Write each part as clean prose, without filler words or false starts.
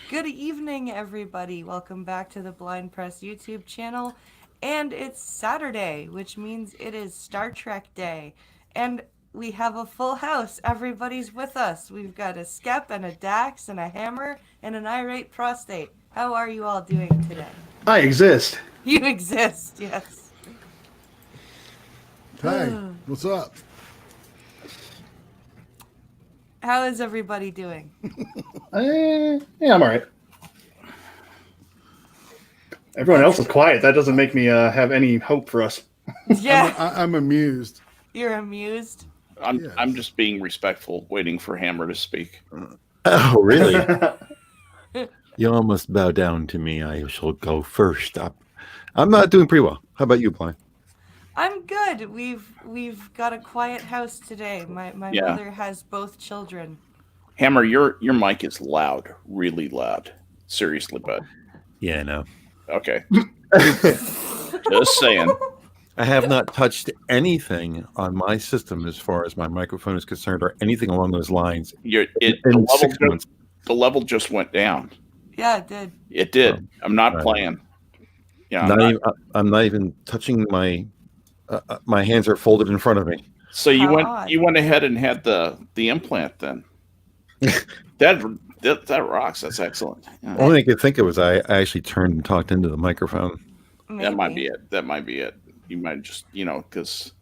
Good evening, everybody. Welcome back to the Blind Press YouTube channel. And it's Saturday, which means it is Star Trek Day. And we have a full house. Everybody's with us. We've got a Skep and a Dax and a Hammer and an Irate Prostate. How are you all doing today? I exist. You exist, yes. Hey, what's up? How is everybody doing? Yeah, I'm all right. Everyone else is quiet. That doesn't make me have any hope for us. Yeah, I'm amused. you're amused. Yes. I'm just being respectful, waiting for Hammer to speak. Oh, really? You all must bow down to me. I shall go first up. I'm not doing pretty well. How about you, Blind? I'm good. We've got a quiet house today. My Yeah. mother has both children. Hammer, your mic is loud, really loud. Seriously, bud. Yeah, no. Okay. Just saying. I have not touched anything on my system as far as my microphone is concerned or anything along those lines in 6 months. The level just went down. Yeah, it did. It did. Oh, I'm not right. playing. Yeah, I'm not even touching my my hands are folded in front of me. So you How went odd. ahead and had the implant then. that rocks. That's excellent. Yeah. Only thing I could think of was I actually turned and talked into the microphone. That might be it. That might be it. You might just, because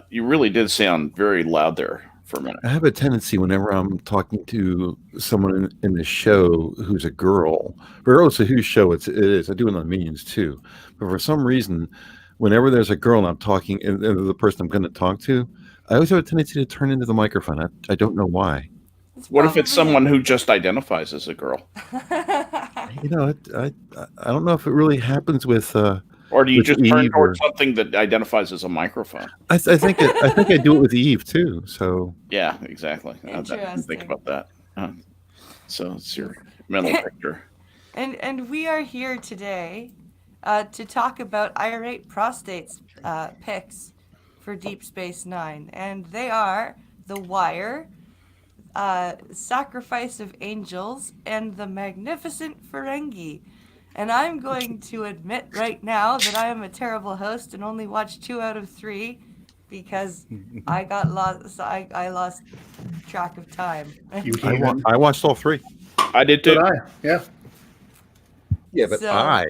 you really did sound very loud there for a minute. I have a tendency whenever I'm talking to someone in the show who's a girl, regardless of whose show it is, I do it on Minions too. But for some reason, whenever there's a girl and I'm talking, and the person I'm going to talk to, I always have a tendency to turn into the microphone. I don't know why. What if it's someone who just identifies as a girl? You know, I don't know if it really happens with. Or do you with just turn Eve towards something that identifies as a microphone? I think I do it with Eve too. So Yeah, exactly. I didn't think Interesting. about that. So it's your mental picture. And we are here today to talk about Irate Prostate's picks for Deep Space Nine, and they are The Wire, Sacrifice of Angels, and The Magnificent Ferengi. And I'm going to admit right now that I am a terrible host and only watched 2 out of 3 because I got lost. I lost track of time. You I heathen. watched all 3. I did too. Did I? Yeah. Yeah, but So-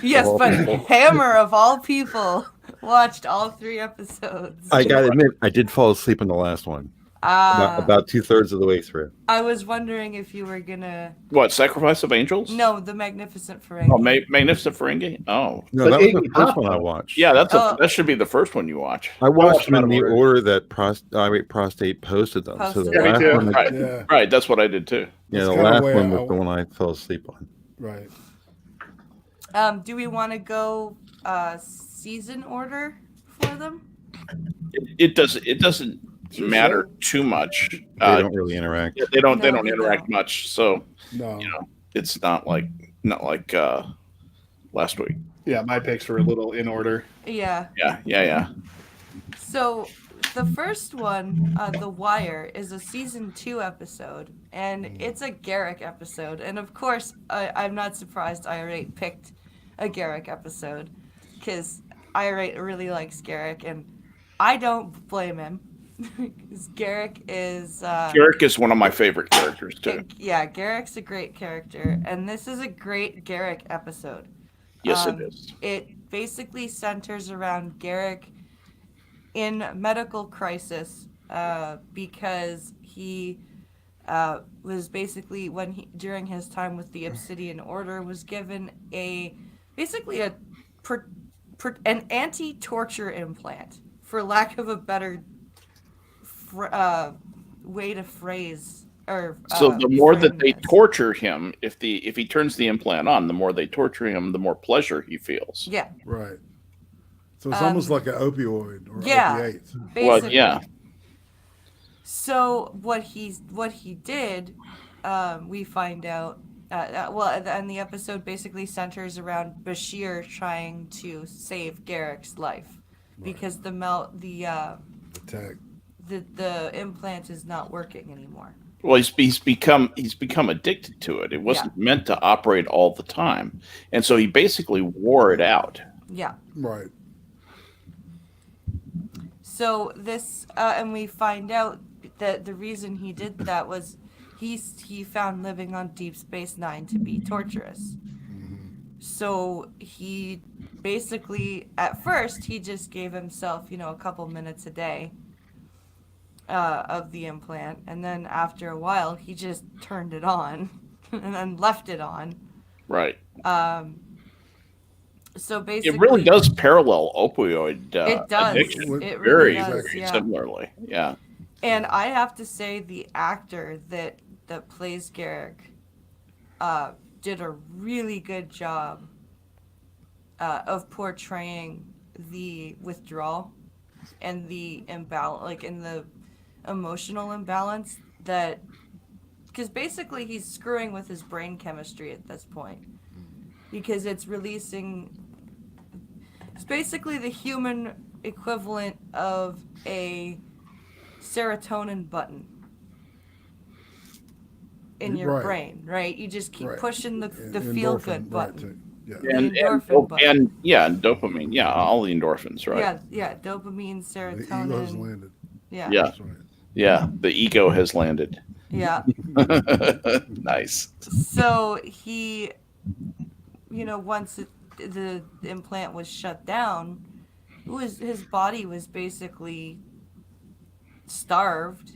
Yes, but Hammer of all people watched all 3 episodes. I gotta admit, I did fall asleep in the last one. About 2/3 of the way through. I was wondering if you were gonna. What, Sacrifice of Angels? No, The Magnificent Ferengi. Oh, Magnificent Ferengi? Oh. No, But that was the Iggy first Pop, one I though. watched. Yeah, Oh. that should be the first one you watch. I watched watched them in them the out of order that Irate Prostate posted them. So the Posted them. last Yeah, me too. one, Right. Yeah, Right, that's what I did too. yeah, That's the kinda last where one was I- the one I fell asleep on. right. Do we want to go season order for them? It doesn't matter too much. They don't really interact. They don't No, they interact don't. much. So No. it's not like last week. Yeah, my picks were a little in order. Yeah. Yeah. So the first one, The Wire, is a season 2 episode, and it's a Garrick episode. And of course, I'm not surprised Irate picked a Garrick episode, because Irate really likes Garrick, and I don't blame him. Because Garrick is Garrick is one of my favorite characters too. yeah, Garrick's a great character, and this is a great Garrick episode. Yes, it is. It basically centers around Garrick in medical crisis because he was basically during his time with the Obsidian Order was given an anti-torture implant, for lack of a better way to phrase or So the more that frame they this. torture him, if he turns the implant on, the more they torture him, the more pleasure he feels. Yeah, Right. So it's almost like an opioid or yeah. opiate. basically. Well, yeah. So what he did, we find out. And the episode basically centers around Bashir trying to save Garrick's life, because the The tech. implant is not working anymore. Well, he's become addicted to it. It wasn't meant to operate all the time, and so he basically wore it out. Yeah. Right. So this, and we find out that the reason he did that was he found living on Deep Space Nine to be torturous. So he basically, at first, he just gave himself, a couple minutes a day of the implant, and then after a while, he just turned it on and then left it on. Right. So basically, it really does parallel opioid it does. addiction. It very, really does, very yeah. similarly. Yeah. And I have to say, the actor that plays Garrick did a really good job of portraying the withdrawal and the imbalance, like in the emotional imbalance that, because basically he's screwing with his brain chemistry at this point, because it's basically the human equivalent of a serotonin button in your Right. brain, right? You just keep Right. pushing the Endorphin, feel good right, button. too. Yeah. And endorphin button. and dopamine. Yeah, all the endorphins, right? Yeah, dopamine, The ego's serotonin. landed. Yeah. Yeah. That's right. Yeah, the ego has landed. Yeah. Nice. So he, once the implant was shut down, his body was basically starved.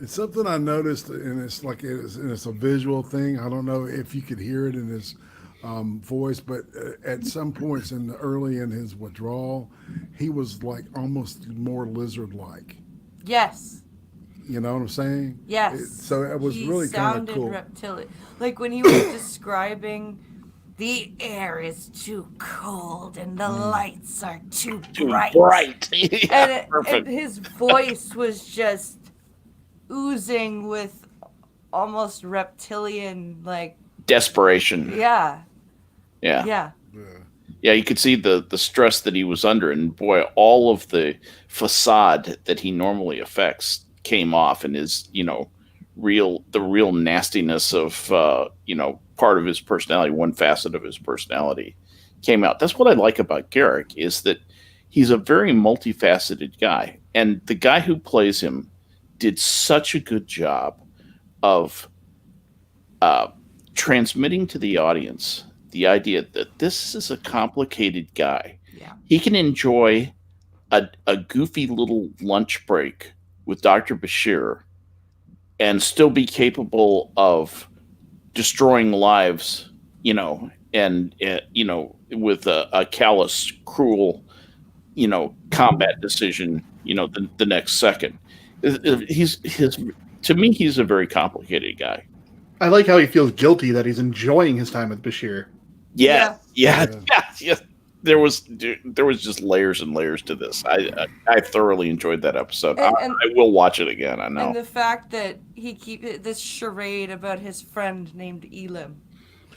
It's something I noticed, and it's a visual thing. I don't know if you could hear it in his voice, but at some points early in his withdrawal, he was like almost more lizard-like. Yes. You know what I'm saying? Yes. So it was he really kind of sounded cool. reptilian. Like when he was describing the air is too cold and the lights are too bright. Yeah, And his voice was just oozing with almost reptilian, like, desperation. yeah. Yeah. Yeah. Yeah, you could see the stress that he was under, and boy, all of the facade that he normally affects came off, and his, the real nastiness of, part of his personality, one facet of his personality came out. That's what I like about Garrick, is that he's a very multifaceted guy, and the guy who plays him did such a good job of transmitting to the audience the idea that this is a complicated guy. Yeah. He can enjoy a goofy little lunch break with Dr. Bashir and still be capable of destroying lives, and with a callous, cruel, combat decision, the next second. To me, he's a very complicated guy. I like how he feels guilty that he's enjoying his time with Bashir. Yeah. There was just layers and layers to this. I thoroughly enjoyed that episode. And I will watch it again. I know. And the fact that he keeps this charade about his friend named Elim.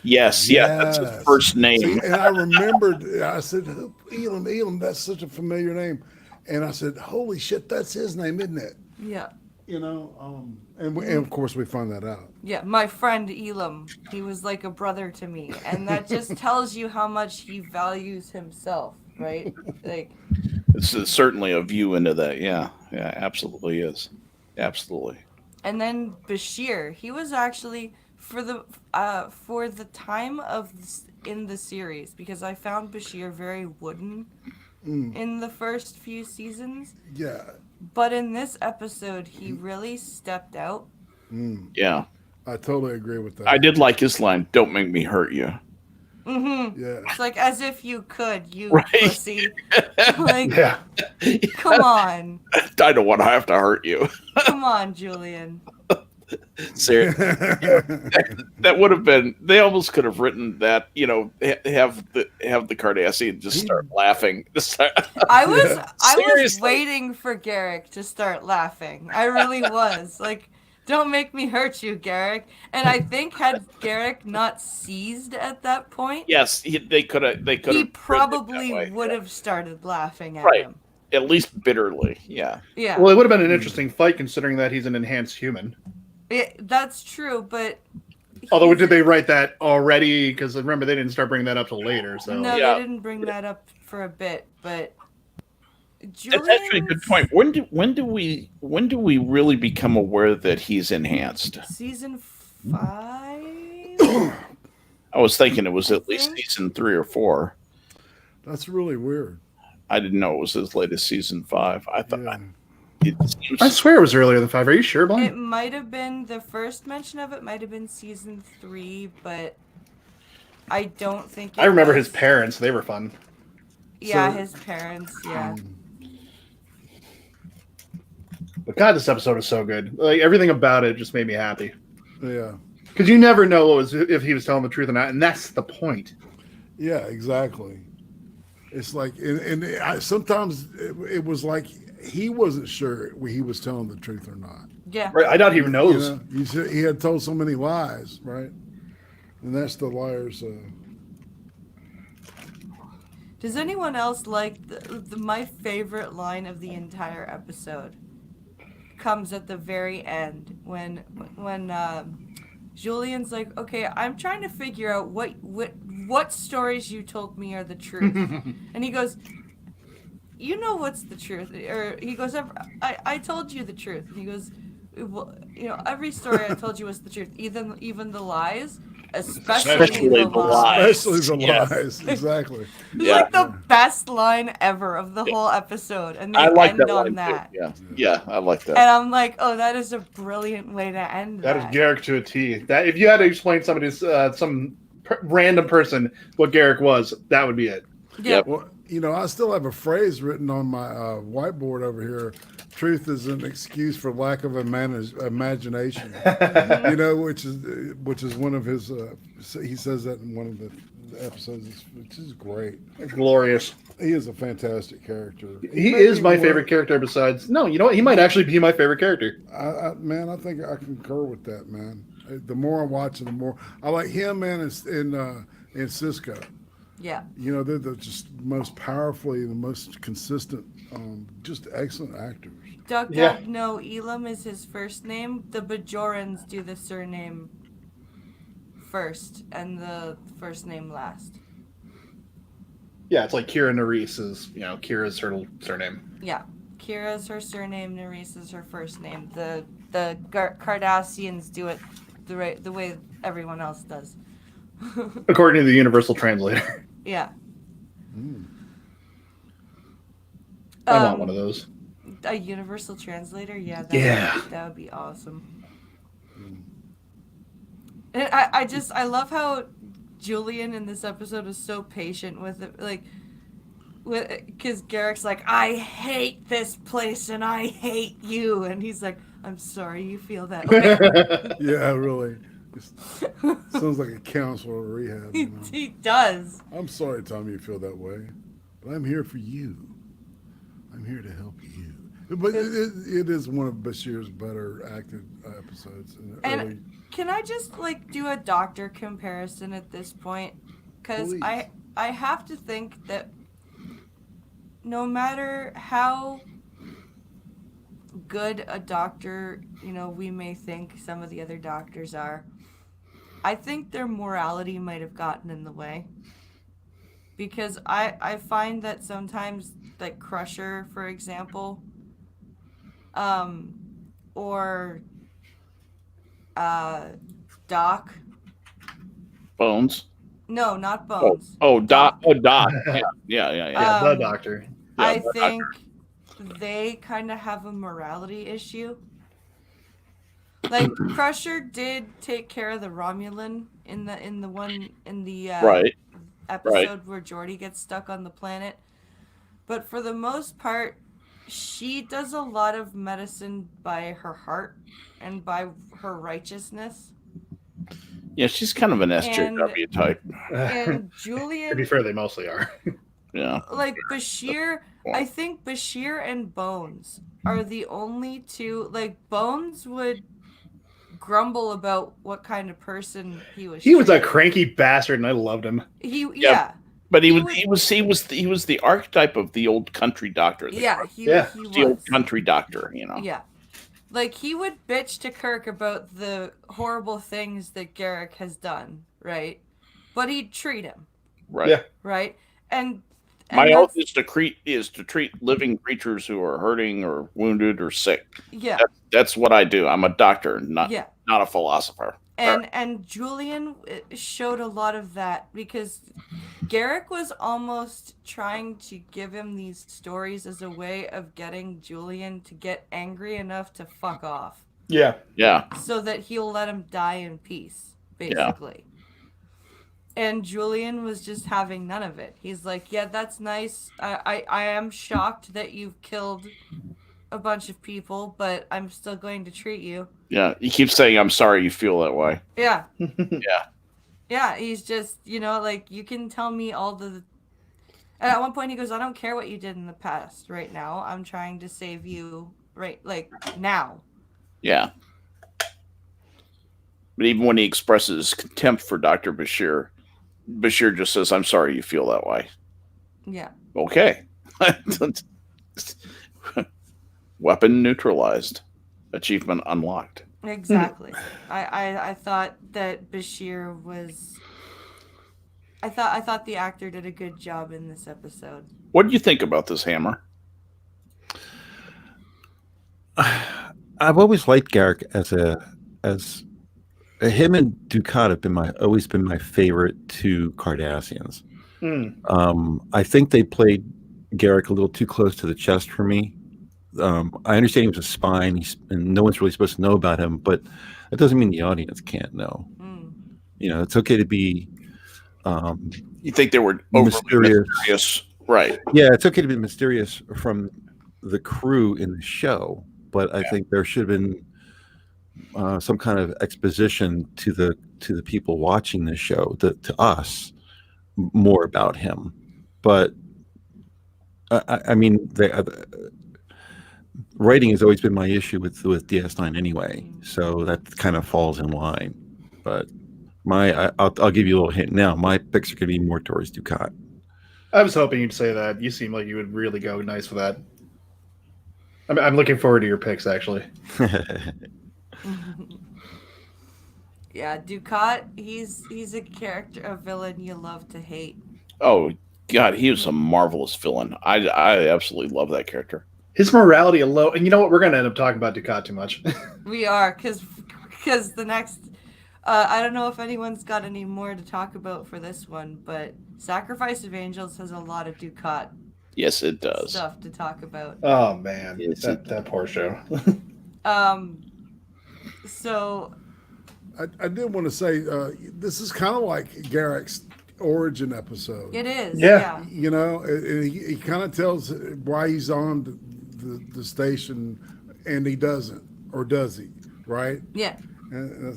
Yes, that's his first name. See, and I remembered, I said, Elam, that's such a familiar name. And I said, holy shit, that's his name, isn't it? Yeah. And of course we found that out. Yeah, my friend Elam, he was like a brother to me, and that just tells you how much he values himself, right? Like, it's certainly a view into that. Yeah, absolutely is, absolutely. And then Bashir, he was actually for the time in the series, because I found Bashir very wooden in the first few seasons. Yeah. But in this episode, he really stepped out. Yeah. I totally agree with that. I did like his line, "Don't make me hurt you." Mm-hmm. Yeah. It's like, as if you could, you Right. pussy. Like, Yeah. come on. I don't want to have to hurt you. Come on, Julian. Seriously. That would have been. They almost could have written that. Have the Cardassian just start laughing. I was Seriously. waiting for Garrick to start laughing. I really was. Like, don't make me hurt you, Garrick. And I think had Garrick not seized at that point, Yes, they could have. he probably would have started laughing at Right. him. At least bitterly. Yeah. Yeah. Well, it would have been an interesting fight considering that he's an enhanced human. That's true, but Although, he's- did they write that already? Because remember, they didn't start bringing that up till later. So No, Yeah. they didn't bring that up for a bit, but That's actually a good point. When do we really become aware that he's enhanced? Season 5. I was thinking it was I at least think- season 3 or 4. That's really weird. I didn't know it was as late as season 5. I thought Yeah. it seems, I swear it was earlier than 5. Are you sure, Blaine? It might have been the first mention of it. Might have been season 3, but I don't think. I remember was. his parents; they were fun. Yeah, So- his parents. Yeah. But God, this episode is so good. Like everything about it just made me happy. Yeah. Because you never know what was if he was telling the truth or not, and that's the point. Yeah, exactly. It's like, sometimes it was like he wasn't sure he was telling the truth or not. Yeah. Right? I doubt he even You knows. know, he had told so many lies, right? And that's the liar's. Does anyone else like my favorite line of the entire episode? Comes at the very end when Julian's like, okay, I'm trying to figure out what stories you told me are the truth, and he goes, you know what's the truth, or he goes, I told you the truth, and he goes, well, you know, every story I told you was the truth, even the lies, especially the lies. Especially the Yes. lies. Exactly. It's Yeah. like the best line ever of the whole episode, and they I like end that on line too. that. Yeah, I like that. And I'm like, oh, that is a brilliant way to end That that. is Garrick to a T. That if you had to explain somebody's random person what Garrick was, that would be it. Yeah. Yep. Well, you know, I still have a phrase written on my whiteboard over here. Truth is an excuse for lack of imagination. You know, which is one of his. He says that in one of the episodes, which is great. Glorious. He is a fantastic character. He Maybe is my one- favorite character. Besides, no, you know what? He might actually be my favorite character. Man, I think I concur with that, man. The more I watch it, the more I like him, man, and Cisco. Yeah. You know, they're the just most powerfully, the most consistent, just excellent actors. Yeah. No, Elam is his first name. The Bajorans do the surname first and the first name last. Yeah, it's like Kira Nerys is, Kira's her surname. Yeah. Kira's her surname, Nerys is her first name. The Cardassians do it the way everyone else does. According to the Universal Translator. Yeah. I want one of those. A universal translator? Yeah. That would be awesome. And I love how Julian in this episode is so patient with it, because Garrick's like, I hate this place and I hate you, and he's like, I'm sorry you feel that way. Yeah, really. Sounds like a counselor or rehab. You know? He does. I'm sorry, Tommy, you feel that way, but I'm here for you. I'm here to help you. But it is one of Bashir's better acted episodes. And can I just do a doctor comparison at this point? Because Please. I have to think that no matter how good a doctor, we may think some of the other doctors are, I think their morality might have gotten in the way. Because I find that sometimes, like Crusher, for example, or Doc. Bones. No, not Bones. Doc. Yeah. Yeah, the doctor. I think they kind of have a morality issue. Like Crusher did take care of the Romulan in the Right. episode where Geordi gets stuck on the planet, but for the most part, she does a lot of medicine by her heart and by her righteousness. Yeah, she's kind of an SJW type. And To Julian, be fair, they mostly are. Yeah. like Bashir, I think Bashir and Bones are the only two. Like Bones would grumble about what kind of person he was. He was a treating. cranky bastard, and I loved him. Yeah. But he He was the archetype of the old country doctor. Yeah, Yeah. he The old was. country doctor, Yeah. Like, he would bitch to Kirk about the horrible things that Garrick has done, right? But he'd treat him, Right. Yeah. right? And My oath that's, is to treat living creatures who are hurting or wounded or sick. yeah, That's what I do. I'm a doctor, not yeah. a philosopher. And Julian showed a lot of that because Garrick was almost trying to give him these stories as a way of getting Julian to get angry enough to fuck off. Yeah. Yeah. So that he'll let him die in peace, Yeah. basically. And Julian was just having none of it. He's like, yeah, that's nice. I am shocked that you've killed a bunch of people, but I'm still going to treat you. Yeah. He keeps saying, I'm sorry you feel that way. Yeah. Yeah. Yeah, he's just, like, you can tell me all the... And at one point he goes, I don't care what you did in the past right now. I'm trying to save you right, like, now. Yeah. But even when he expresses contempt for Dr. Bashir, Bashir just says, I'm sorry you feel that way. Yeah. Okay. Weapon neutralized. Achievement unlocked. Exactly. I thought that Bashir was... I thought the actor did a good job in this episode. What did you think about this, Hammer? I've always liked Garrick as him and Ducat have always been my favorite two Cardassians. I think they played Garrick a little too close to the chest for me. I understand he was a spy and no one's really supposed to know about him, but that doesn't mean the audience can't know. It's okay to be You think they were mysterious? Right. Yeah, it's okay to be mysterious from the crew in the show, but I think there should have been some kind of exposition to the people watching the show, to us, more about him. But I mean, writing has always been my issue with DS9 anyway, so that kind of falls in line. But I'll give you a little hint now. My picks are going to be more towards Ducat. I was hoping you'd say that. You seem like you would really go nice for that. I'm looking forward to your picks, actually. Yeah, Ducat, he's a character, a villain you love to hate. Oh, God, he was a marvelous villain. I absolutely love that character. His morality alone, and you know what? We're going to end up talking about Ducat too much. We are, because the next... I don't know if anyone's got any more to talk about for this one, but Sacrifice of Angels has a lot of Ducat Yes, it does. stuff to talk about. Oh, man. Yes, that poor show. So... I did want to say this is kind of like Garrick's origin episode. It is, Yeah. And he kind of tells why he's on the station, and he doesn't, or does he? Right? Yeah. And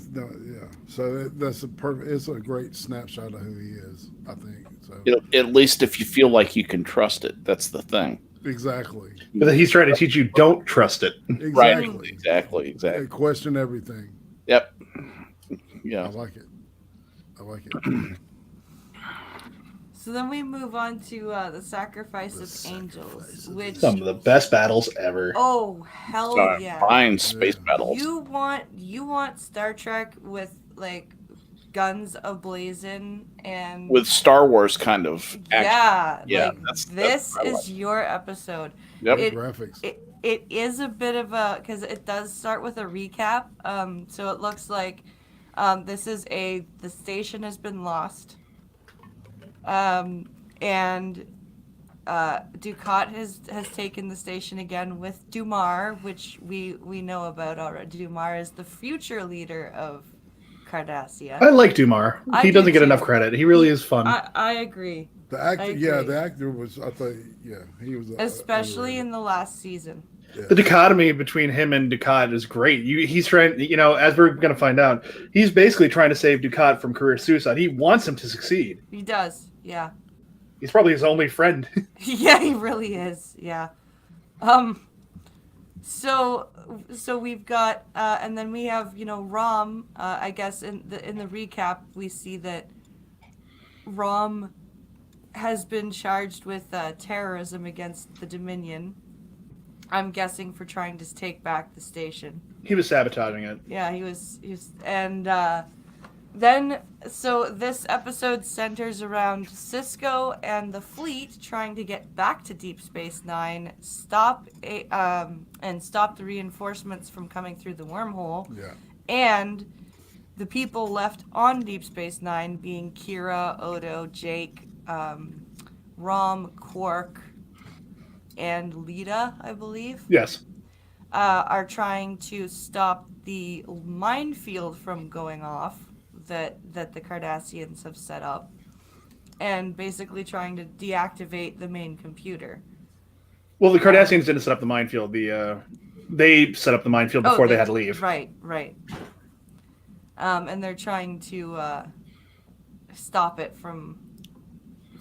so that's it's a great snapshot of who he is, I think. So At least if you feel like you can trust it, that's the thing. exactly. But he's trying to teach you don't trust it. Exactly. Exactly. They question everything. Yep. I Yeah. like it. So then we move on to the Sacrifice of Angels, which... Some of the best battles ever. Oh, hell yeah. Fine space battles. You want Star Trek with, like, guns ablazing and... With Star Wars kind of action. Yeah. Yeah, Like, that's this what I is like. your episode. Yep. Graphics. It is a bit of a... Because it does start with a recap. So it looks like this is the station has been lost. And Ducat has taken the station again with Dumar, which we know about already. Dumar is the future leader of Cardassia. I like Dumar. I He do doesn't get too. enough credit. He really is fun. I agree. The actor, I yeah, agree. the actor was. I thought, yeah, he was. Especially in the last season. The dichotomy between him and Ducat is great. He's trying, as we're going to find out, he's basically trying to save Ducat from career suicide. He wants him to succeed. He does, yeah. He's probably his only friend. Yeah, he really is. Yeah. So we've got, and then we have, Rom. I guess in the recap we see that Rom has been charged with terrorism against the Dominion, I'm guessing for trying to take back the station. He was sabotaging it. Yeah, he was, and then, so this episode centers around Cisco and the fleet trying to get back to Deep Space Nine, stop the reinforcements from coming through the wormhole, Yeah. and the people left on Deep Space Nine, being Kira, Odo, Jake, Rom, Quark, and Lita, I believe. Yes. Are trying to stop the minefield from going off that the Cardassians have set up, and basically trying to deactivate the main computer. Well, the Cardassians didn't set up the minefield. They set up the minefield before they had to leave. Right. And they're trying to stop it from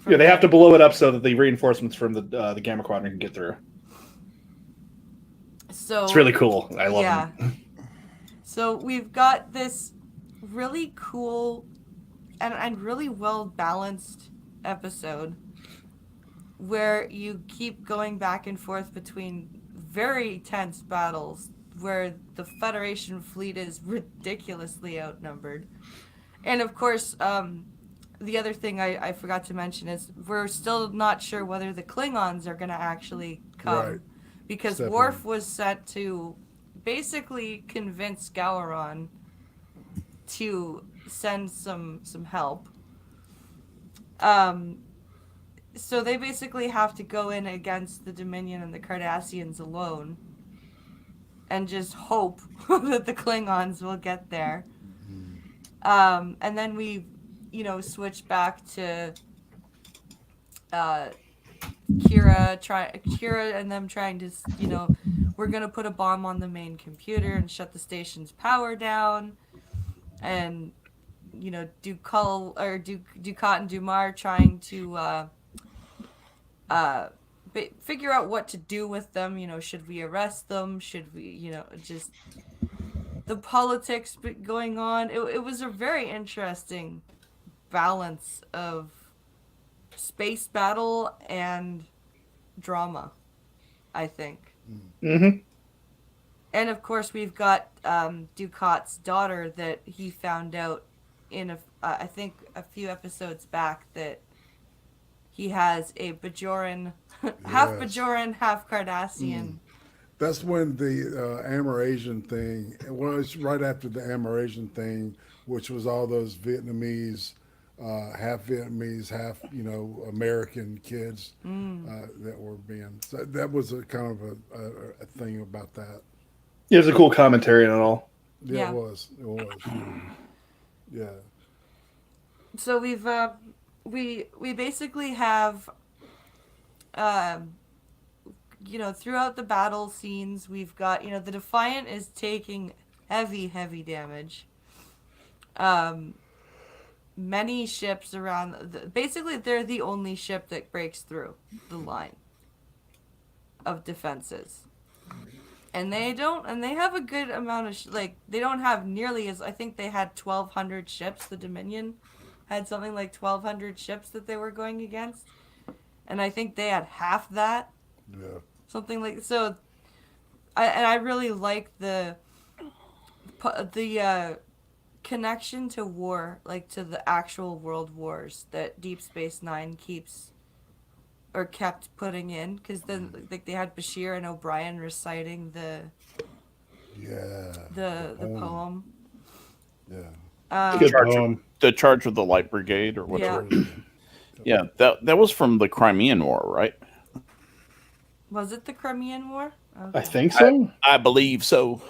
Yeah, they have to blow it up so that the reinforcements from the Gamma Quadrant can get through. So It's really cool. I love it. So we've got this really cool and really well balanced episode where you keep going back and forth between very tense battles where the Federation fleet is ridiculously outnumbered. And of course, the other thing I forgot to mention is we're still not sure whether the Klingons are going to actually come. Right. Because Step Worf in. was sent to basically convince Gowron to send some help. So they basically have to go in against the Dominion and the Cardassians alone and just hope that the Klingons will get there. And then we, switch back to Kira and them trying to, we're going to put a bomb on the main computer and shut the station's power down. And, Ducat and Dumar trying to figure out what to do with them. Should we arrest them? Should we, just the politics going on. It was a very interesting balance of space battle and drama, I think. Mm-hmm. And of course, we've got Ducat's daughter that he found out in I think a few episodes back that he has a Bajoran, half Yes. Bajoran, half Cardassian. That's when the Amerasian thing, well, it's right after the Amerasian thing, which was all those Vietnamese, half Vietnamese, half, American kids that were being, so that was a kind of a thing about that. Yeah, it was a cool commentary on it all. Yeah. It was. Yeah. So we've we basically have throughout the battle scenes we've got the Defiant is taking heavy damage. Many ships around basically they're the only ship that breaks through the line of defenses. And they have a good amount of they don't have nearly as, I think they had 1,200 ships. The Dominion had something like 1,200 ships that they were going against, and I think they had half that. Yeah. Something like so. I really like the connection to war, like to the actual world wars that Deep Space Nine kept putting in, because then they had Bashir and O'Brien reciting the poem. Yeah. Good Charge poem. The Charge of the Light Brigade or whatever. Yeah. Yeah, that was from the Crimean War, right? Was it the Crimean War? I think so. I believe so.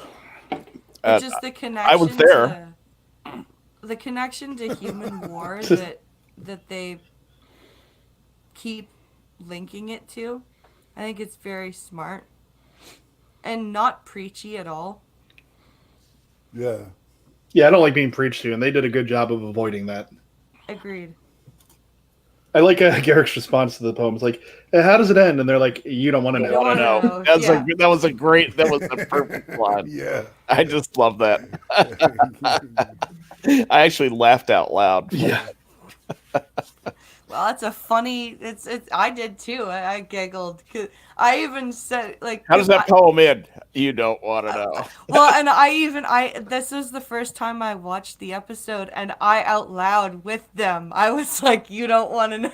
But just the connection. I was there. The connection to human war that they keep linking it to, I think it's very smart and not preachy at all. Yeah. Yeah, I don't like being preached to, and they did a good job of avoiding that. Agreed. I like Garrick's response to the poem. It's like, how does it end? And they're like, you don't want to You know. don't I wanna know. know. That was the perfect line. Yeah. I just love that. I actually laughed out loud. Yeah. Well, that's a funny. It's. I did too. I giggled. 'Cause I even said like. How does that poem end? You don't want to know. Well, and this was the first time I watched the episode, and I out loud with them. I was like, "You don't want to know."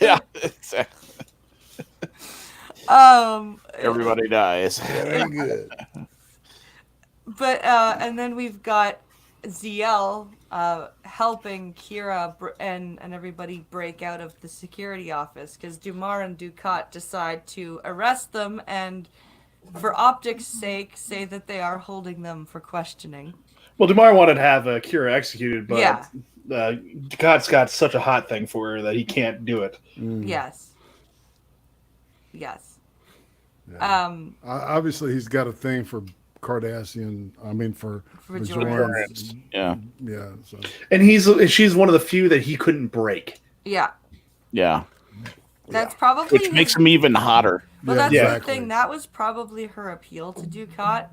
Yeah, exactly. Everybody dies. Very good. But and then we've got ZL helping Kira and everybody break out of the security office because Dumar and Ducat decide to arrest them and, for optics' sake, say that they are holding them for questioning. Well, Damar wanted to have Kira executed, but Yeah. Ducat's got such a hot thing for her that he can't do it. Yes. Yeah. Obviously, he's got a thing for Cardassian. I mean, for Bajorans. Yeah. Yeah. So And she's one of the few that he couldn't break. Yeah. Yeah. That's probably Which makes him even hotter. Well, that's Yeah. the thing. That was probably her appeal to Ducat.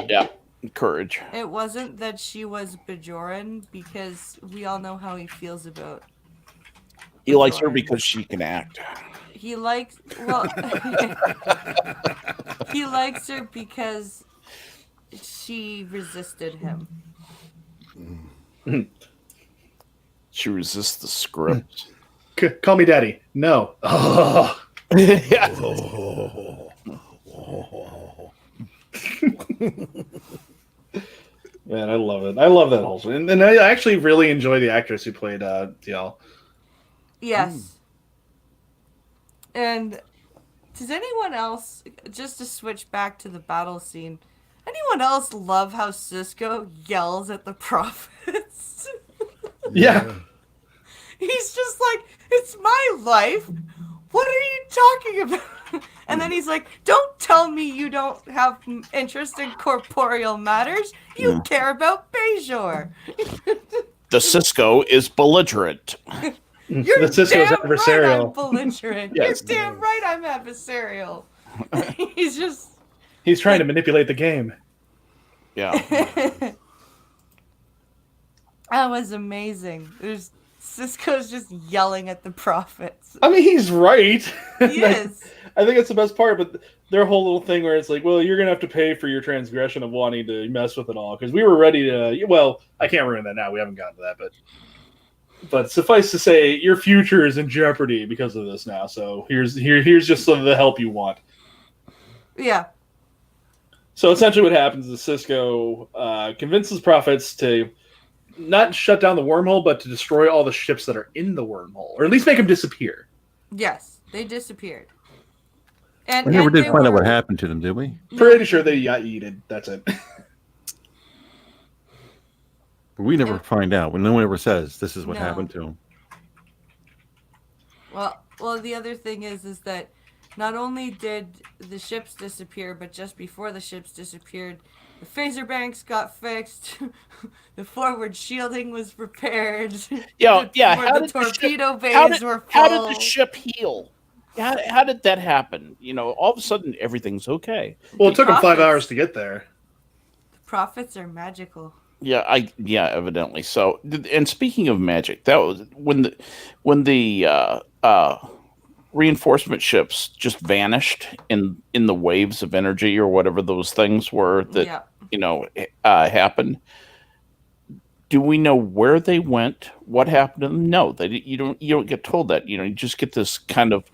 Yeah. Courage. It wasn't that she was Bajoran, because we all know how he feels about. He likes her because she can act. He likes he likes her because she resisted him. She resists the script. Call me daddy. No. Oh. Yeah. Man, I love it. I love that whole thing. And I actually really enjoy the actress who played DL. Yes. And does anyone else, just to switch back to the battle scene, anyone else love how Cisco yells at the prophets? Yeah. He's just like, it's my life. What are you talking about? And then he's like, don't tell me you don't have interest in corporeal matters. You care about Bajor. The Cisco is belligerent. You're The Cisco's damn adversarial. right I'm belligerent. Yes. You're damn right I'm adversarial. He's just... He's trying to manipulate the game. Yeah. That was amazing. Cisco's just yelling at the prophets. I mean, he's right. He is. I think that's the best part, but their whole little thing where it's like, well, you're going to have to pay for your transgression of wanting to mess with it all, because we were ready to, well, I can't ruin that now. We haven't gotten to that, but suffice to say, your future is in jeopardy because of this now, so here's just some of the help you want. Yeah. So essentially what happens is Cisco convinces prophets to not shut down the wormhole, but to destroy all the ships that are in the wormhole, or at least make them disappear. Yes, they disappeared. And We never did they find out were- what happened to them, did we? Pretty sure they got yeeted. That's it. We never find out. When no one ever says this is what No. happened to them. Well, the other thing is that not only did the ships disappear, but just before the ships disappeared, the phaser banks got fixed, the forward shielding was repaired. Yeah, yeah. Where How the did the torpedo ship- bays how did- were full. How did the ship heal? How did that happen? You know, all of a sudden everything's okay. Well, it took them 5 Prophets. hours to get there. The prophets are magical. Yeah, evidently. So, and speaking of magic, that was when the reinforcement ships just vanished in the waves of energy or whatever those things were that Yeah. happened. Do we know where they went? What happened to them? No, you don't get told that. You just get this kind of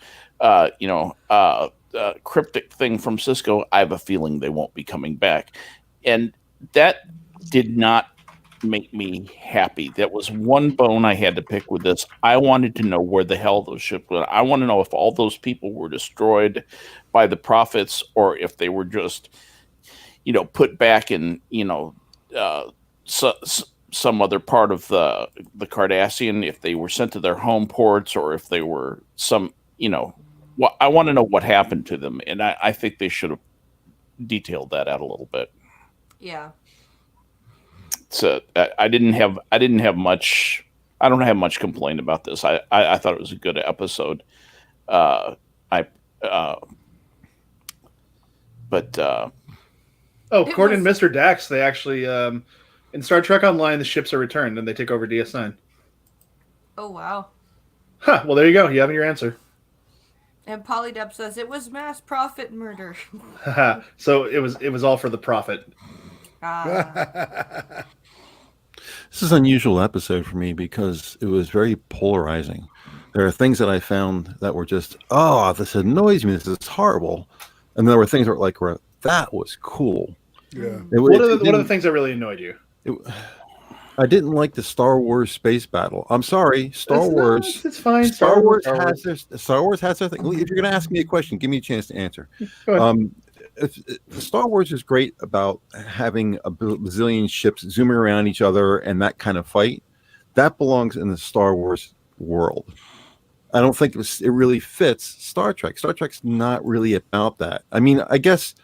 cryptic thing from Cisco. I have a feeling they won't be coming back, and that did not make me happy. That was one bone I had to pick with this. I wanted to know where the hell those ships went. I want to know if all those people were destroyed by the prophets or if they were just, put back in, some other part of the Cardassian, if they were sent to their home ports or if they were some, I want to know what happened to them. And I think they should have detailed that out a little bit. Yeah. So I didn't have much. I don't have much complaint about this. I thought it was a good episode. But According to Mr. Dax, they actually in Star Trek Online, the ships are returned and they take over DS9. Oh wow. Huh. Well, there you go. You have your answer. And Polydub says it was mass profit murder. So it was all for the profit. Ah. This is an unusual episode for me because it was very polarizing. There are things that I found that were just, oh, this annoys me. This is horrible. And there were things that were like, that was cool. Yeah. What are the things that really annoyed you? I didn't like the Star Wars space battle. I'm sorry, Star Wars. It's fine. Star Wars has their thing. If you're going to ask me a question, give me a chance to answer. Star Wars is great about having a bazillion ships zooming around each other and that kind of fight. That belongs in the Star Wars world. I don't think it really fits Star Trek. Star Trek's not really about that. I mean, I guess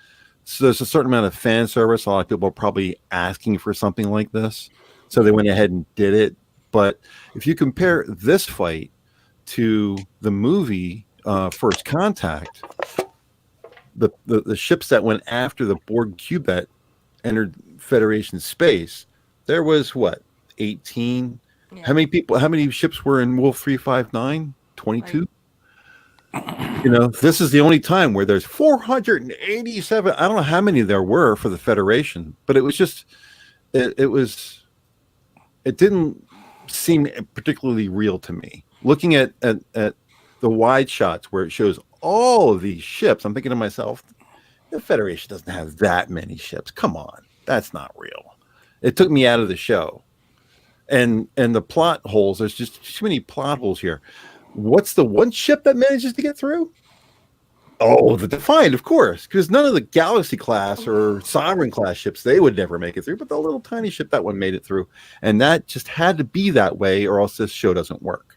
there's a certain amount of fan service. A lot of people are probably asking for something like this. So they went ahead and did it. But if you compare this fight to the movie First Contact, the ships that went after the Borg Cubet entered Federation space, there was what, 18? Yeah. How many ships were in Wolf 359? 22? Right. You know, this is the only time where there's 487. I don't know how many there were for the Federation, but it was just, it didn't seem particularly real to me. Looking at the wide shots where it shows all of these ships, I'm thinking to myself, the Federation doesn't have that many ships. Come on, that's not real. It took me out of the show. And the plot holes, there's just too many plot holes here. What's the one ship that manages to get through? Oh, the Defiant, of course, because none of the Galaxy class or Sovereign class ships, they would never make it through, but the little tiny ship, that one made it through. And that just had to be that way, or else this show doesn't work.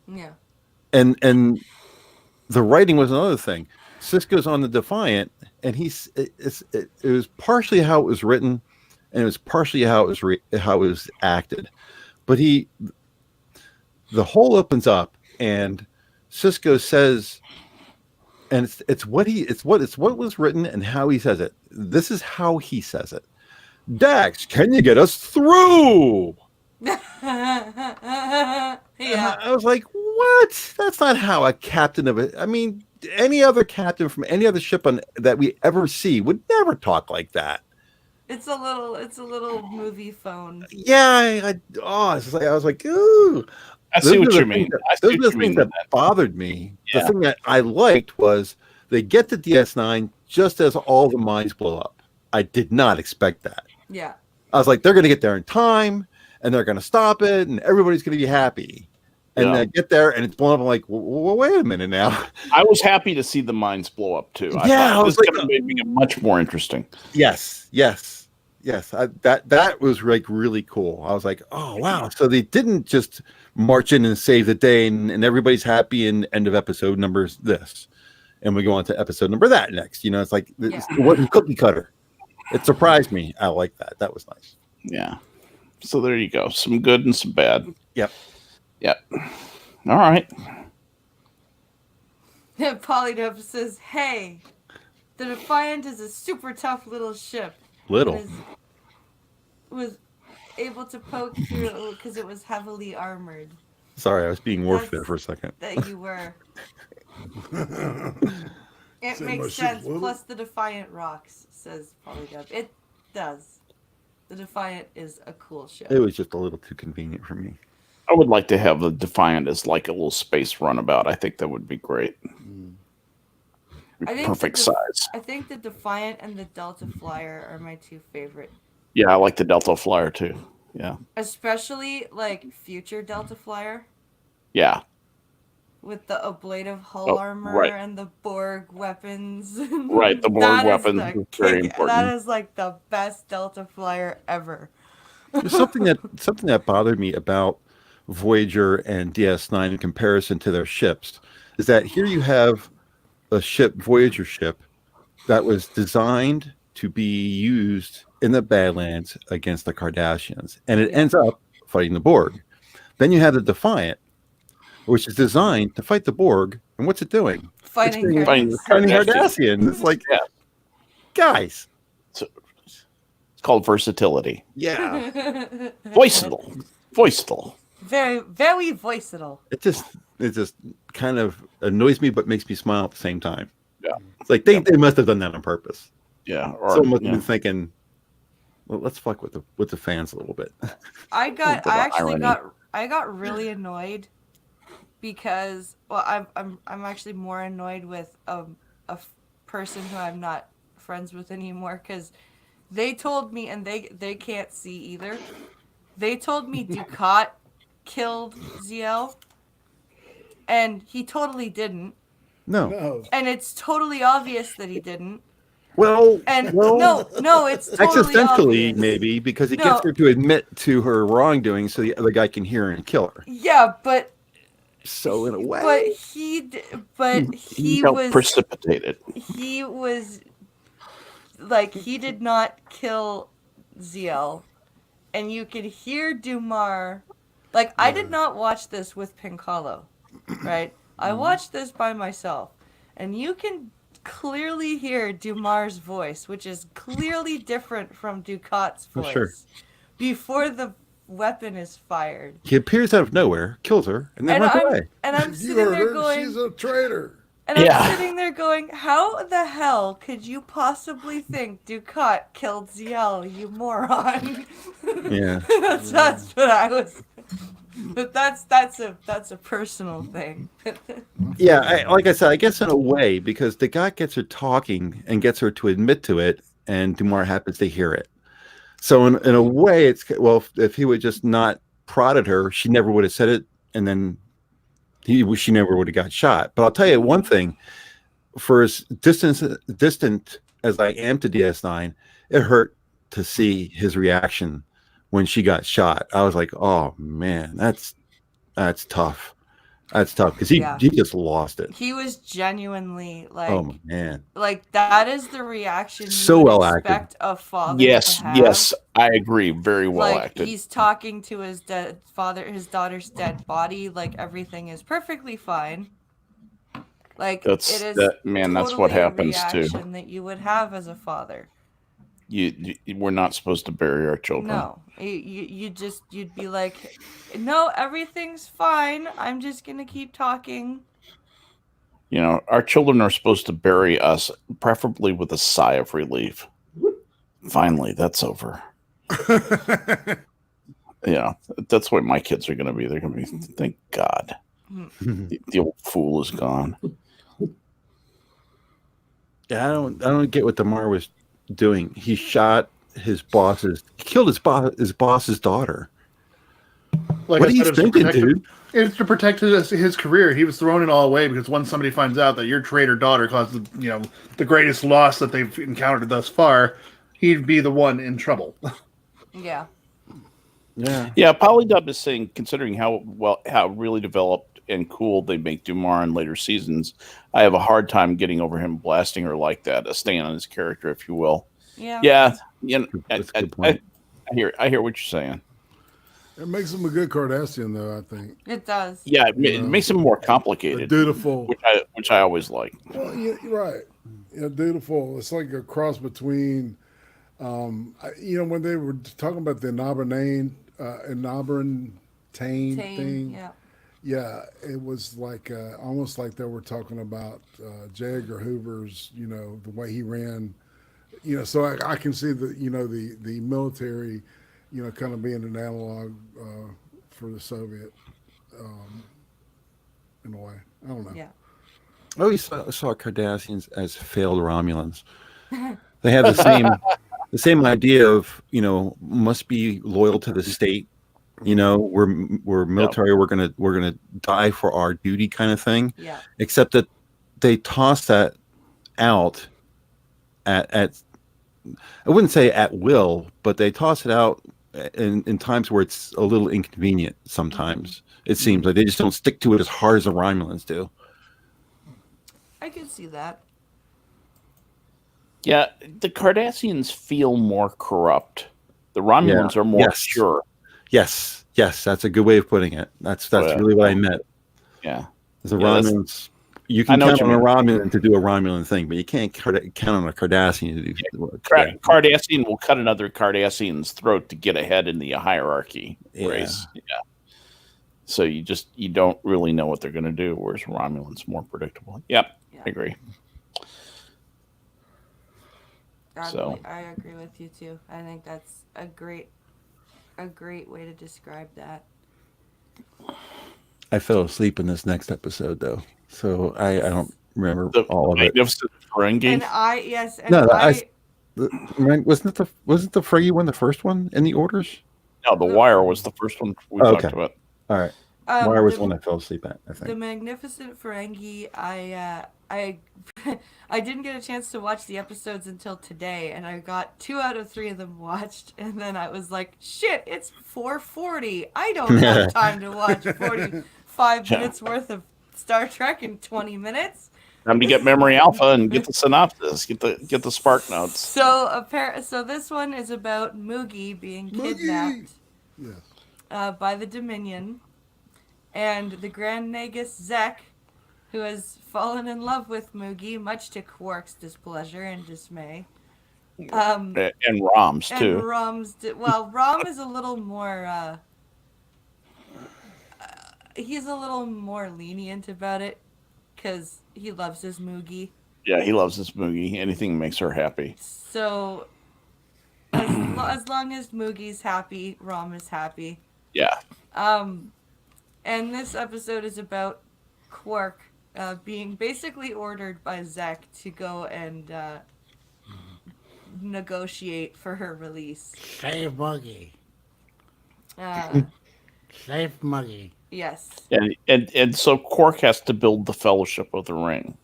Yeah. And the writing was another thing. Sisko's on the Defiant, and it was partially how it was written, and it was partially how it was acted. But the hole opens up, and Sisko says, and it's what was written and how he says it. This is how he says it. Dax, can you get us through? Yeah. I was like, what? That's not how a captain of it. I mean, any other captain from any other ship that we ever see would never talk like that. It's a little movie phone. Yeah, I was like, ooh. I see what you mean. Those are the things that bothered me. Yeah. The thing that I liked was they get to DS9 just as all the mines blow up. I did not expect that. Yeah. I was like, they're going to get there in time, and they're going to stop it, and everybody's going to be happy. And they get there, and it's blown up. I'm like, well, wait a minute now. I was happy to see the mines blow up, too. I was like, this made it much more interesting. Yes. That was like really cool. I was like, oh, wow. So they didn't just march in and save the day, and everybody's happy, and end of episode numbers this. And we go on to episode number that next. You know, it's like, it wasn't cookie cutter. It surprised me. I like that. That was nice. Yeah. So there you go. Some good and some bad. Yep. All right. Polydub says, hey, the Defiant is a super tough little ship. Little. Was able to poke through because it was heavily armored. Sorry, I was being Worf there for a second. That you were. It makes sense. Plus the Defiant rocks, says Polydub. It does. The Defiant is a cool ship. It was just a little too convenient for me. I would like to have the Defiant as like a little space runabout. I think that would be great. Perfect size. I think the Defiant and the Delta Flyer are my two favorite. Yeah, I like the Delta Flyer too. Yeah. Especially like future Delta Flyer. Yeah. With the ablative hull armor and the Borg weapons. Right, the Borg weapons is very important. That is like the best Delta Flyer ever. There's something that bothered me about Voyager and DS9 in comparison to their ships is that here you have a Voyager ship that was designed to be used in the Badlands against the Cardassians, and it ends up fighting the Borg. Then you have the Defiant, which is designed to fight the Borg, and what's it doing? Fighting Cardassians. It's like, guys. So, it's called versatility. Yeah. Voiceable. Very, very voiceable. It just it just kind of annoys me, but makes me smile at the same time. Yeah. It's like they must have done that on purpose. Yeah. Or, Someone must have been thinking, well, let's fuck with the fans a little bit. I bit of irony. got really annoyed because I'm actually more annoyed with a person who I'm not friends with anymore, because they told me, and they can't see either. They told me Ducat killed ZL, and he totally didn't. No. And it's totally obvious that he didn't. Well, And no, it's totally existentially obvious. maybe, because it gets her to admit to her wrongdoing, so the other guy can hear her and kill her. Yeah, but So in a way, he felt was precipitated. He was like, he did not kill ZL, and you could hear Dumar. Like, I did not watch this with Pincalo, right? I watched this by myself, and you can clearly hear Dumar's voice, which is clearly different from Ducat's voice. For sure. Before the weapon is fired. he appears out of nowhere, kills her, and then runs away. And I'm You sitting heard there her. going, She's a traitor. and I'm Yeah. sitting there going, how the hell could you possibly think Ducat killed ZL, you moron? Yeah. that's what I was. But that's a personal thing. Yeah, like I said, I guess in a way, because the guy gets her talking and gets her to admit to it, and Dumar happens to hear it. So in a way, it's, well, if he would just not prodded her, she never would have said it, and then she never would have got shot. But I'll tell you one thing: for as distant as I am to DS9, it hurt to see his reaction when she got shot. I was like, oh man, that's tough. That's tough, because he just lost it. He was genuinely like, Oh man, like that is the reaction So you would well acted. expect a father Yes, to have. yes, I agree. Very well Like, acted. he's talking to his dead father, his daughter's dead body, like everything is perfectly fine. Like, That's it is that man. That's what totally a happens too. reaction that you would have as a father. We're not supposed to bury our children. No, you'd be like, no, everything's fine. I'm just gonna keep talking. You know, our children are supposed to bury us, preferably with a sigh of relief. Finally, that's over. Yeah, that's what my kids are going to be. They're going to be, thank God, the old fool is gone. yeah, I don't get what Damar was doing. He shot he killed his boss's daughter. Like What I are you said, it was to thinking, protect dude? It's to protect his career. He was throwing it all away because once somebody finds out that your traitor daughter caused the greatest loss that they've encountered thus far, he'd be the one in trouble. Yeah. Yeah, Polydub is saying, considering how really developed and cool they make Dumar in later seasons, I have a hard time getting over him blasting her like that, a stain on his character, if you will. Yeah. Yeah, you know, That's a good point. I hear what you're saying. It makes him a good Cardassian, though, I think. It does. Yeah, it makes him more A complicated, dutiful. which I always like. Well, yeah, you're right. Yeah, dutiful. It's like a cross between, when they were talking about the Nabarantane thing. Yeah. Yeah, it was like almost like they were talking about J. Edgar Hoover's, the way he ran. So I can see the military, kind of being an analog for the Soviet, in a way. I don't know. Yeah. I always saw Cardassians as failed Romulans. They have the same idea of must be loyal to the state. We're military. We're gonna die for our duty, kind of thing. Yeah. Except that they toss that out at I wouldn't say at will, but they toss it out in times where it's a little inconvenient. Sometimes it seems like they just don't stick to it as hard as the Romulans do. I could see that. Yeah, the Cardassians feel more corrupt. The Romulans are more pure. Yes, that's a good way of putting it. That's really what I meant. Yeah, The Romulans, you can count on a Romulan to do a Romulan thing, but you can't count on a Cardassian to do. Cardassian will cut another Cardassian's throat to get ahead in the hierarchy race. Yeah. So you don't really know what they're going to do. Whereas Romulan's more predictable. Yep, Yeah. I agree. So I agree with you too. I think that's a great way to describe that. I fell asleep in this next episode though, so I don't remember the all of it. Magnificent Ferengi. And Wasn't the Ferengi one the first one in the orders? No, the Wire was the first one we talked about. All right. Wire was the one I fell asleep at, I think. The Magnificent Ferengi, I didn't get a chance to watch the episodes until today, and I got 2 out of 3 of them watched, and then I was like, shit, it's 4:40. I don't have time to watch 45 minutes worth of Star Trek in 20 minutes. Time to get Memory Alpha and get the synopsis, get the Spark Notes. So this one is about Moogie being kidnapped by the Dominion, and the Grand Nagus Zek, who has fallen in love with Moogie, much to Quark's displeasure and dismay. And Rom's too. And Rom is a little more. He's a little more lenient about it because he loves his Moogie. Yeah, he loves his Moogie. Anything makes her happy. So, as long as Moogie's happy, Rom is happy. Yeah. And this episode is about Quark being basically ordered by Zek to go and negotiate for her release. Save Moogie. Save Moogie. Yes. And so Quark has to build the Fellowship of the Ring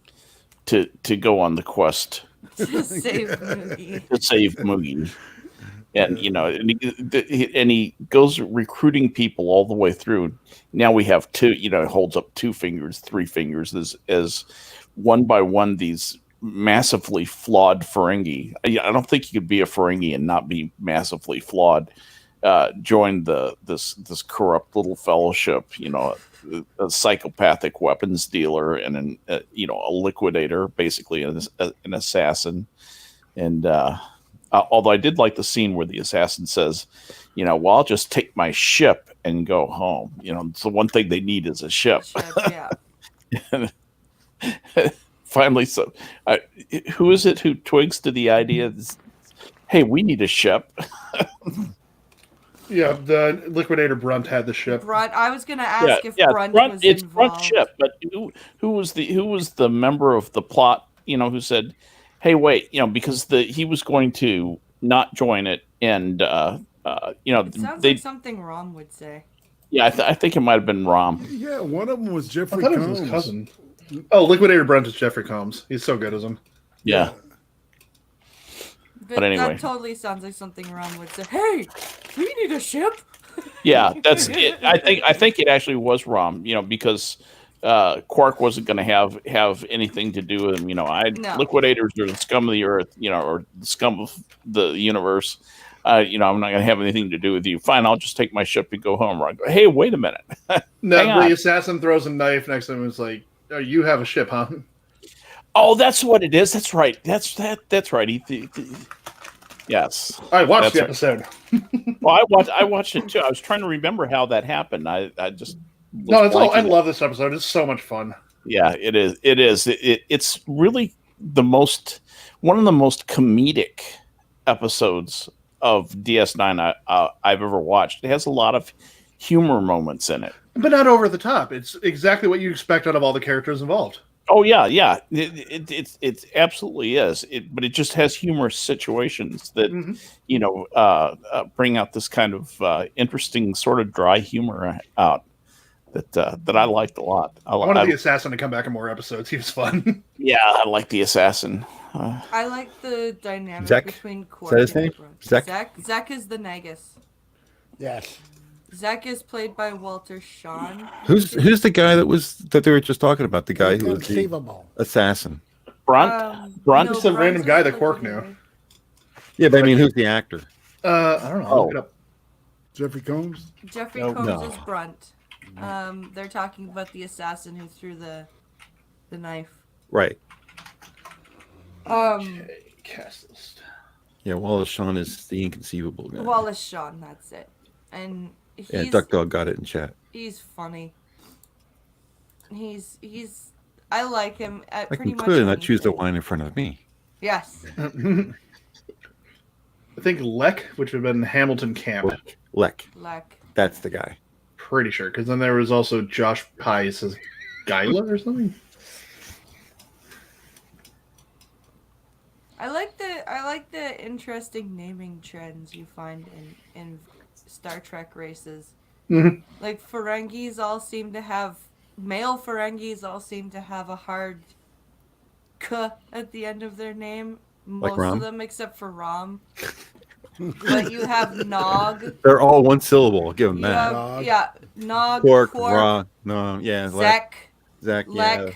to go on the quest To save Moogie. to save Moogie. And and he goes recruiting people all the way through. Now we have 2. Holds up 2 fingers, 3 fingers as one by one these massively flawed Ferengi. I don't think you could be a Ferengi and not be massively flawed. Join this corrupt little fellowship. A psychopathic weapons dealer and a liquidator, basically an assassin, and. Although I did like the scene where the assassin says, well, I'll just take my ship and go home. It's the one thing they need is a ship. Yeah. Finally, who is it who twigs to the idea? Hey, we need a ship. Yeah, the liquidator Brunt had the ship. Brunt. I was gonna ask if Brunt was it's involved. Brunt's ship, but who was the member of the plot? Who said, "Hey, wait," because he was going to not join it, and It sounds like something Rom would say. Yeah, I think it might have been Rom. Yeah, one of them was I Jeffrey thought it Combs. was his cousin. Oh, Liquidator Brunt is Jeffrey Combs. He's so good as him. Yeah. But anyway. That totally sounds like something Rom would say. Hey, we need a ship. Yeah, that's it. I think it actually was Rom, because Quark wasn't going to have anything to do with him. No. Liquidators are the scum of the earth, or the scum of the universe. I'm not going to have anything to do with you. Fine, I'll just take my ship and go home. I go, hey, wait a minute. No, the assassin throws a knife next to him and is like, oh, you have a ship, huh? Oh, that's what it is. That's right. That's right. Yes. I watched the episode. Well, I watched it too. I was trying to remember how that happened. I just I love this episode. It's so much fun. Yeah, it is. It's really one of the most comedic episodes of DS9 I've ever watched. It has a lot of humor moments in it, but not over the top. It's exactly what you expect out of all the characters involved. Oh yeah. It absolutely is. But it just has humorous situations that bring out this kind of interesting sort of dry humor out that I liked a lot. I wanted the assassin to come back in more episodes. He was fun. Yeah, I like the assassin. I like the dynamic Zek? between Quark Is that his and name? Brunt. Zek? Zek is the Nagus. Yes. Zek is played by Walter Shawn. Who's the guy that they were just talking about? The guy who was the Inconceivable. assassin. Brunt. Brunt is the Brunt's random guy that the Quark knew. liquidator. Yeah, but I mean, who's the actor? I don't know. I'll look it up. Jeffrey Combs? Jeffrey No. Combs No. is Brunt. They're talking about the assassin who threw the knife. Right. Cast list. Yeah, Wallace Shawn is the inconceivable guy. Wallace Shawn, that's it. And Yeah, he's Duck Dog got it in chat. He's funny. He's. I like him at I pretty can much. clearly not choose the anything. wine in front of me. Yes. I think Lek, which would have been Hamilton Camp. Lek. Like. That's the guy. Pretty sure, because then there was also Josh Pice as Gyla or something. I like the interesting naming trends you find in Star Trek races. Mhm. Like male Ferengis all seem to have a hard k at the end of their name. Like Most Rom? of them except for Rom. But you have Nog. They're all one syllable. I'll give them You that. have Nog, Quark, Quark, Ra, no, yeah, Zek, Zach, yeah.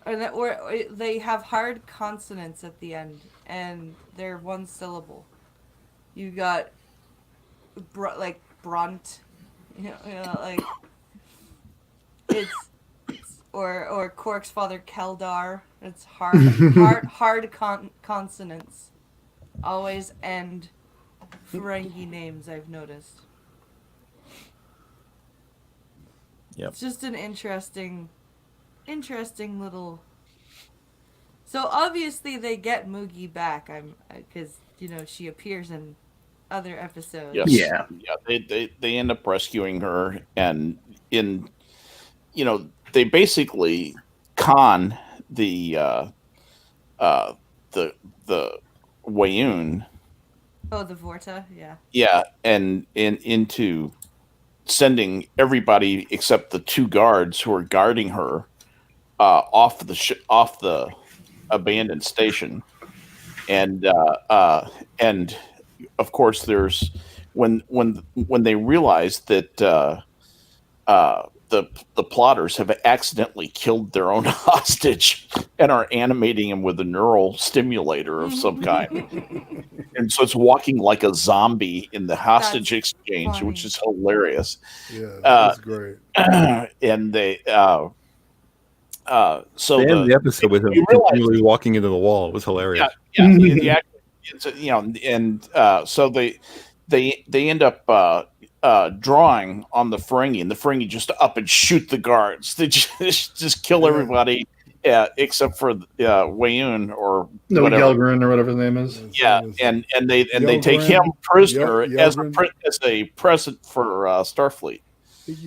Lek. Or they have hard consonants at the end, and they're one syllable. You got like Brunt, like it's or Quark's father Keldar. It's hard consonants. Always end Ferengi names. I've noticed. Yep. It's just an interesting little. So obviously they get Moogie back. Because she appears in other episodes. Yes. Yeah. They end up rescuing her, and they basically con the Wayun. Oh, the Vorta, yeah. Yeah, and into sending everybody except the two guards who are guarding her off the abandoned station, and of course there's when they realize that the plotters have accidentally killed their own hostage and are animating him with a neural stimulator of some kind. And so it's walking like a zombie in the hostage That's exchange, funny. which is hilarious. Yeah, that's great. And they, so They ended the episode with him you realize- continually walking into the wall. It was hilarious. yeah, so they end up drawing on the Ferengi, and the Ferengi just up and shoot the guards. They just kill everybody except for Wayun or No, whatever. Gelgrin or whatever his name is. Yeah, and they take him Yelgren. prisoner as Yelgren. as a present for Starfleet.